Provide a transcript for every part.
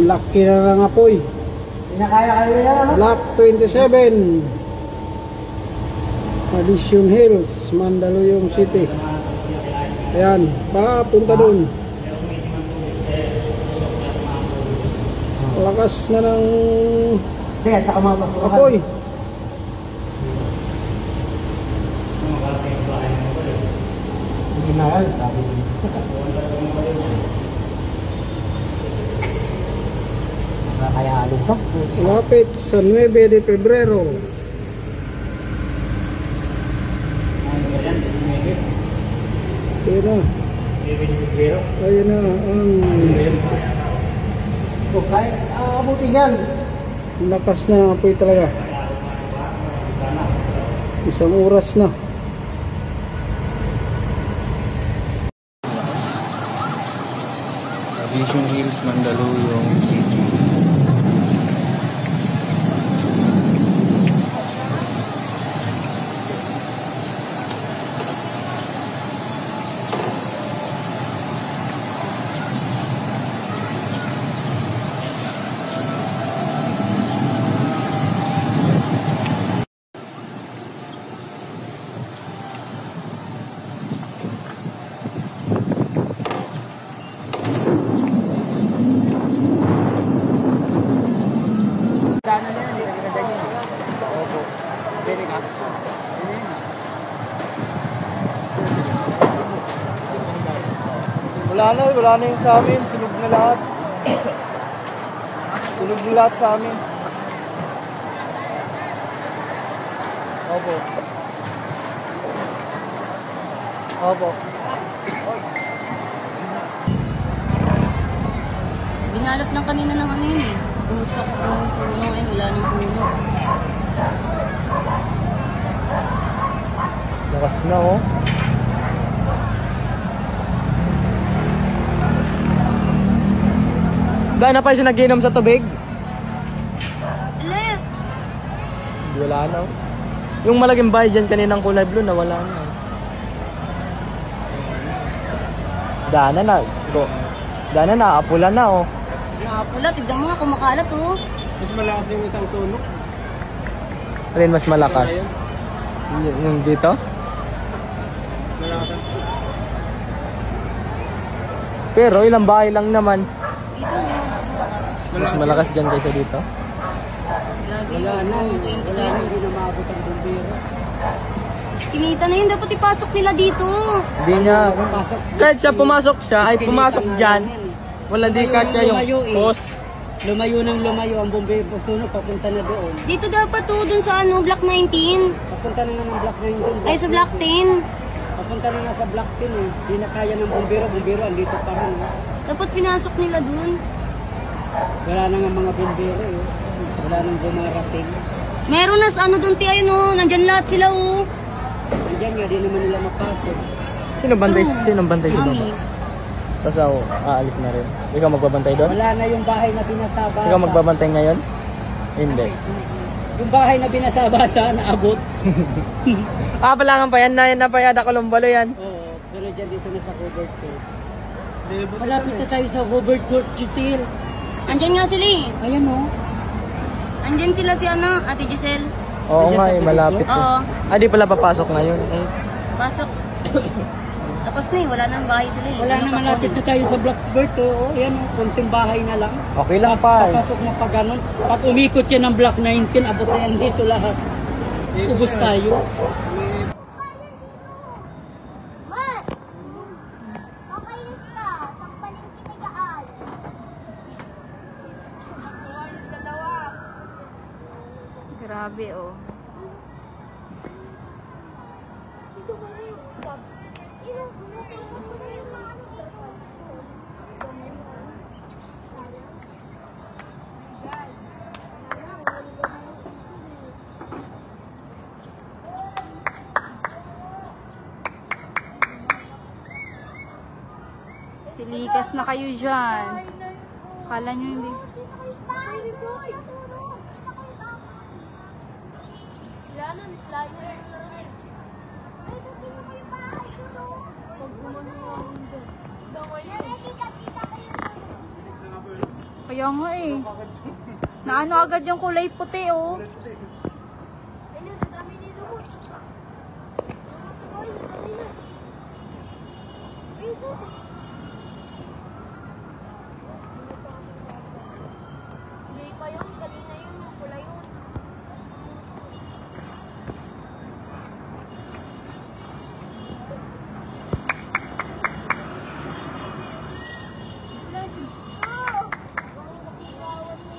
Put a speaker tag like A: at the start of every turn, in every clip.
A: Laki na ng apoy.
B: Pinakaya kayo yan, ano?
A: Block 27. Addition Hills, Mandaluyong City. Ayan, papunta doon. Lakas na ng
B: At saka mga pasukan.
A: apoy.
B: Hindi na yan. Kaya halin to.
A: Lapit sa 9 de Pebrero. Ayun na. Ayun na ang
B: Kahit abutin yan.
A: lakas na apoy talaga. Isang oras na.
C: Addition Hills, Mandaluyong City.
B: Daanan na yan, hindi na ginaganyan. Opo. Pwede ka?
C: Wala na yung sa amin. Sunog na lahat. Sunog na lahat sa amin. Opo. Opo.
D: Binalot lang kanina ng ano yun eh. Usok ng puno eh, wala ng puno.
C: Lakas na oh. Gana pa siya nag-inom sa tubig?
D: Alep!
C: Wala na oh. Yung malaking bahay dyan kaninang kulay blue na wala na. Dana na. Dana na, apula na oh.
D: Nakapula, tignan mo nga kumakalat oh.
A: Mas malakas yung isang sunog.
C: Alin mas malakas? Yung dito?
A: Malakas.
C: Pero ilang bahay lang naman.
D: Dito
C: Mas malakas dyan kaysa dito.
A: Wala na, hindi na maabot ang bumbero.
D: Kinita na yun, dapat ipasok nila dito.
C: Hindi niya. Kahit siya pumasok siya, ay pumasok dyan. Wala di kasya yung post.
B: Lumayo ang bumbero. Sunog, papunta na doon.
D: Dito dapat to, dun sa ano, Block 19.
B: Papunta na ng Block 9 doon.
D: Ay, sa Block 10.
B: Papunta na sa Block 10 eh. Hindi na kaya ng bumbero. Bumbero, andito pa rin.
D: Dapat pinasok nila dun.
B: Wala na nga mga bumbero eh. Wala nang bumarating.
D: Meron na sa ano dun, tiyo, no? Nandyan lahat sila oh.
B: Andiyan nga, di naman nila mapasok.
C: Sinong bantay sa
D: Mami.
C: baba? Tapos ako, aalis na rin. Ikaw magbabantay doon?
B: Wala na yung bahay na binasabasa.
C: Ikaw magbabantay ngayon? Hindi.
B: Yung bahay na binasabasa, naabot.
C: Palangan pa yan na pa yata Columbalo yan.
B: Oo, pero dyan dito na sa Hobart Court. Malapit na tayo sa Hobart Court, Giselle.
D: Andyan nga sila eh.
B: Ayan o.
D: Andyan sila si ano, Ate Giselle.
C: Oo nga eh, malapit eh.
D: Oo.
C: Di pala papasok ngayon eh.
D: Pasok. Tapos na eh, wala nang bahay sila eh.
B: Wala na, malapit na tayo sa Blackbird o. Ayan o, konting bahay na lang.
C: Okay lang pa eh.
B: Papasok na pa ganun. Pag umikot yan ng Block 19, abot na yan dito lahat. Ubus tayo.
E: Mas! Makainis ka! Sakpaling kinigaan!
D: Grabe oh.
E: Ito ba na yung tab? Ilang tingnan ko na yung mga ano dito.
F: Silikas na kayo dyan. Kala nyo hindi. Kaya nga eh. Naano agad yung kulay puti oh.
E: Ayun, ang dami nito. Ay, dami na. Ayun, hindi pa yun. Kanina yun. Yung kulay yun.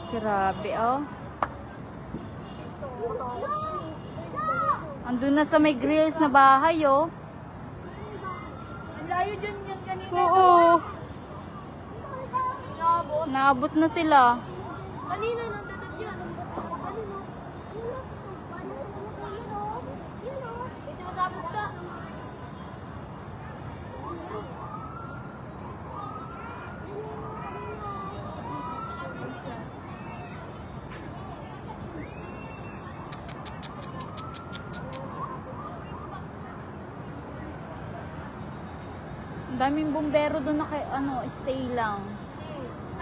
F: Grabe oh. Andun na sa may grills na bahay oh.
D: Ang layo dyan yan kanina.
F: Oo.
E: Inabot.
F: Naabot na sila.
E: Kanina nandadag yan. Kanina. Paano sa mga yun o? Yun o. May sumasabog ka.
F: Ang daming bumbero doon na kay, ano, stay lang.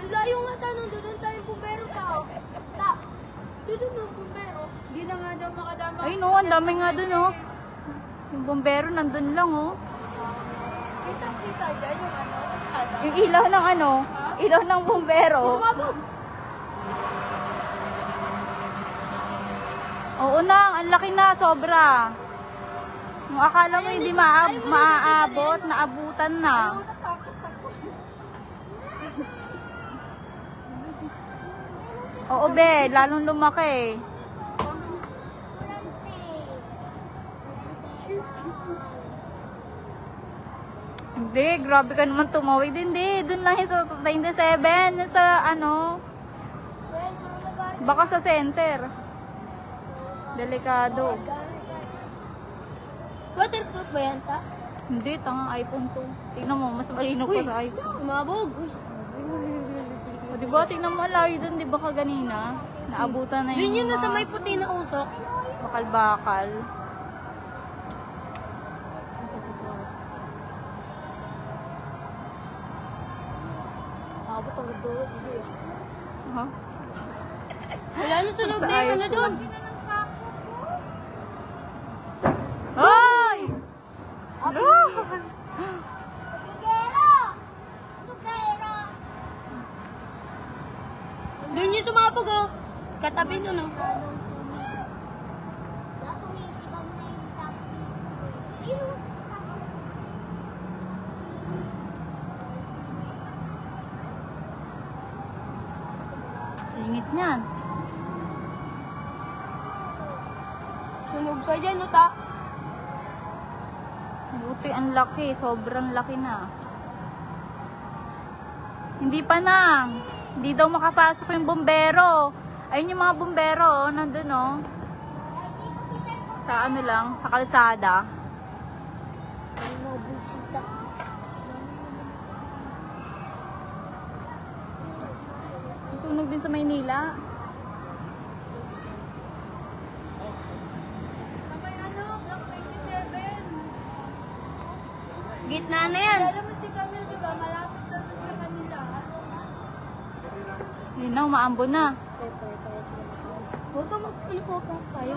E: Ang layo nga tanong. Doon tayong bumbero tao. Ta. Doon yung bumbero.
D: Hindi na nga daw makadama.
F: Ay no, ang dami nga doon oh. Yung bumbero nandun lang oh.
D: Kita dyan yung ano.
F: Yung ilaw ng ano, ilaw ng bumbero.
E: Sumabog.
F: Oo na, ang laki na, sobra. Nung akala mo hindi maaabot, naabutan na. Oo be, lalong lumaki. Hindi, grabe ka naman tumawid. Hindi, dun lang yung sa 27, yung sa ano,
E: Well, sunod na galing.
F: baka sa center. Delikado.
E: Waterproof ba yan, ta?
F: Hindi, tanga iPhone to. Tingnan mo, mas malino pa sa iPhone.
E: Sumabog.
F: O diba, tingnan mo, layo dun, di ba ka ganina? Naabutan na yung
E: Yun yun na sa
F: mga
E: may puti na usok.
F: bakal-bakal. Ha?
E: Wala na sunog na yung ano doon.
F: Ay! Ano?
E: Tugero! Tugero! Doon yung sumabog oh. Katabi doon oh.
F: Ingit niyan.
E: Sunog ka dyan oh ta.
F: Buti ang laki, sobrang laki na. Hindi pa na. Hindi daw makapasok yung bumbero. Ayun yung mga bumbero, oh, nandun oh. Sa ano lang, sa kalsada.
E: Ay mga busita.
F: Tunog din sa Maynila.
D: May ano, Block 27.
E: Gitna na yan.
D: Alam mo si Camille, di ba? Malapit na sa kanila.
F: Yun na, umaambo na.
E: Huwag ka mag-ano ka tayo.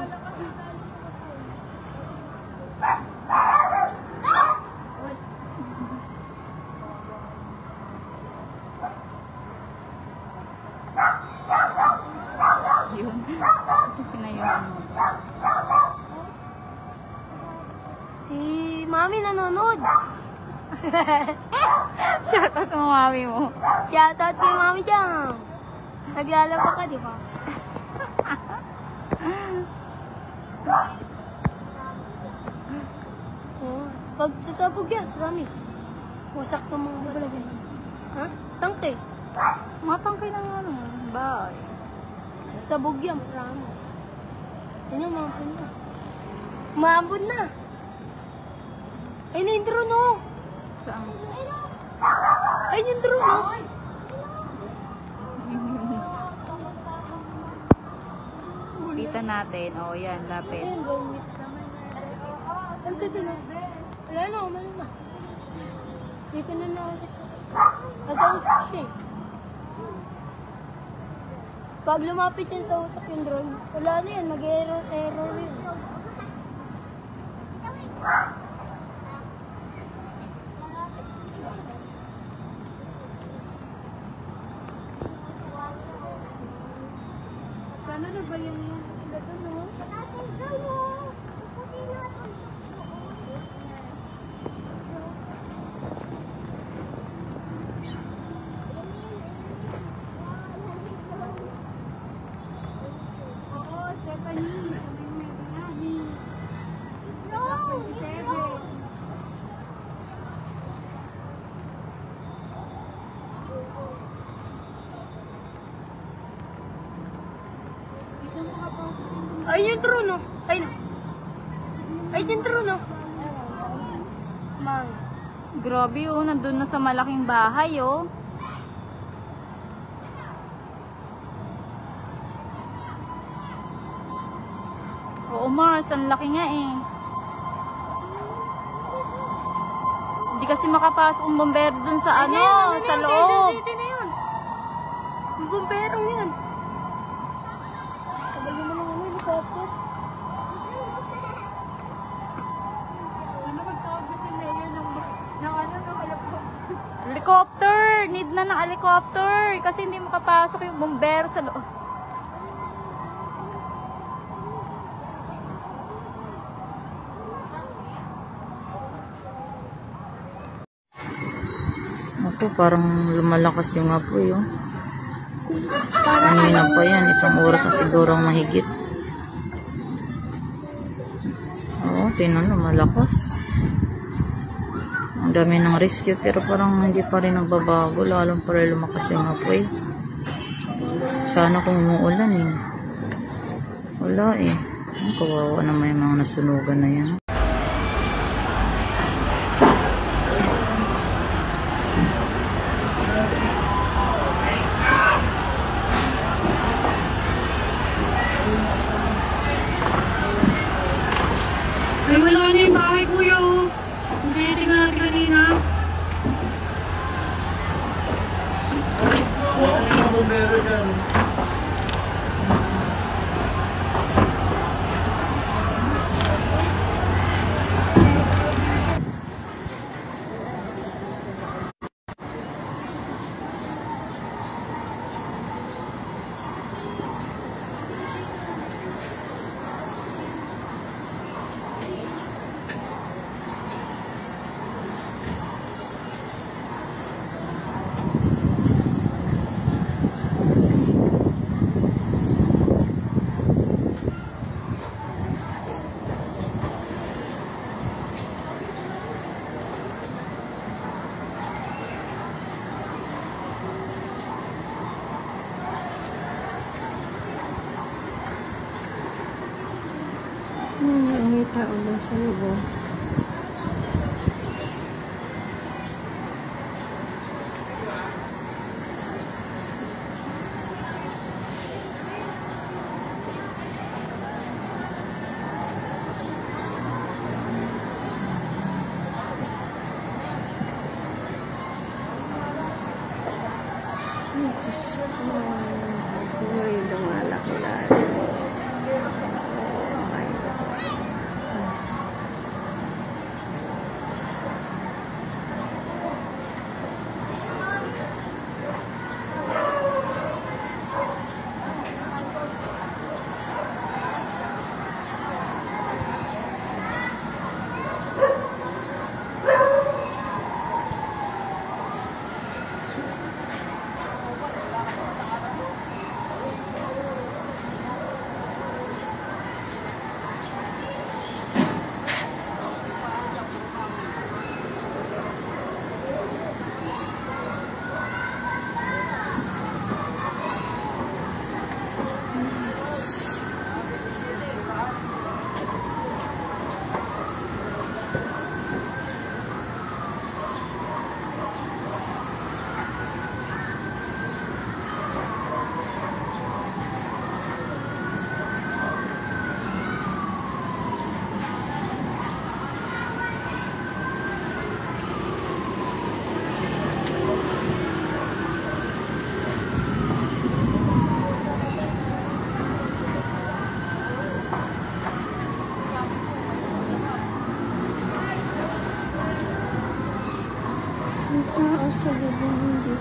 F: Yun. Pinayuhan mo.
E: Si Mami nanonood.
F: Shoutout mo, mami mo.
E: Shoutout kay Mami dyan. Naglalaba ka, di ba? Oh, pag sasabog yan, promise. Wasak ng mga babalagay. Ha? Tangke.
F: Matangkay na nga ano. Bye.
E: Sabog yan, promise. Yan yung maambon na. Maambon na. Ayun na yung drone, oh.
F: Saan?
E: Ayun yung drone, oh.
F: Kita natin. O, yan. Lapit.
E: Ayun, gawit naman. Ang ganda na. Wala na, umano na. Dito na na ulit. Nag-ausap siya eh. Pag lumapit yan sa usok yung drone, wala na yan, mag-error yun.
F: Sana na ba yan yan? Sila to, no? Oo, Stephanie.
E: Ay, yung drone, no? Ay, no. Ay, yung drone, no? Mang.
F: Grabe, oh. Nandun na sa malaking bahay, oh. Oo, Mars. Ang laki nga, eh. Hindi kasi makapasok ang bombero dun sa sa loob.
E: Dito na yun. Yung bumperong yun. Tagal mo naman ano, helicopter.
F: Ano magtawag si Mayor ng helicopter? Helicopter! Need na ng helicopter! Kasi hindi makapasok yung bombero sa loob.
D: Ako, parang lumalakas yung apoy, oh. Kanina pa yan, 1 oras na siguro mahigit. Oo, tinan mo, malakas. Ang dami ng rescue, pero parang hindi pa rin nagbabago, lalong pa rin lumakas yung apoy. Sana kung umuulan, eh. Wala, eh. Kawawa naman yung mga nasunugan na yan.
E: Ay, wala na yung bahay, kuya, oh. Hindi, tingnan natin kanina.
C: Wasan yung mga bombero dyan.
E: May tao lang sa loob. Ay, lumalaki lalo. Oh my God.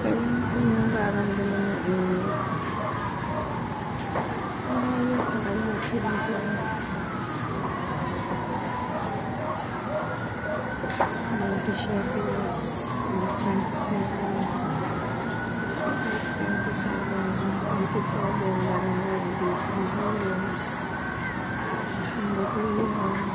F: Yung nararamdaman ng init. Ayaw ko kayo sila dito. 97 years. 27 Barangay Edition Homes. Hindi ko yun.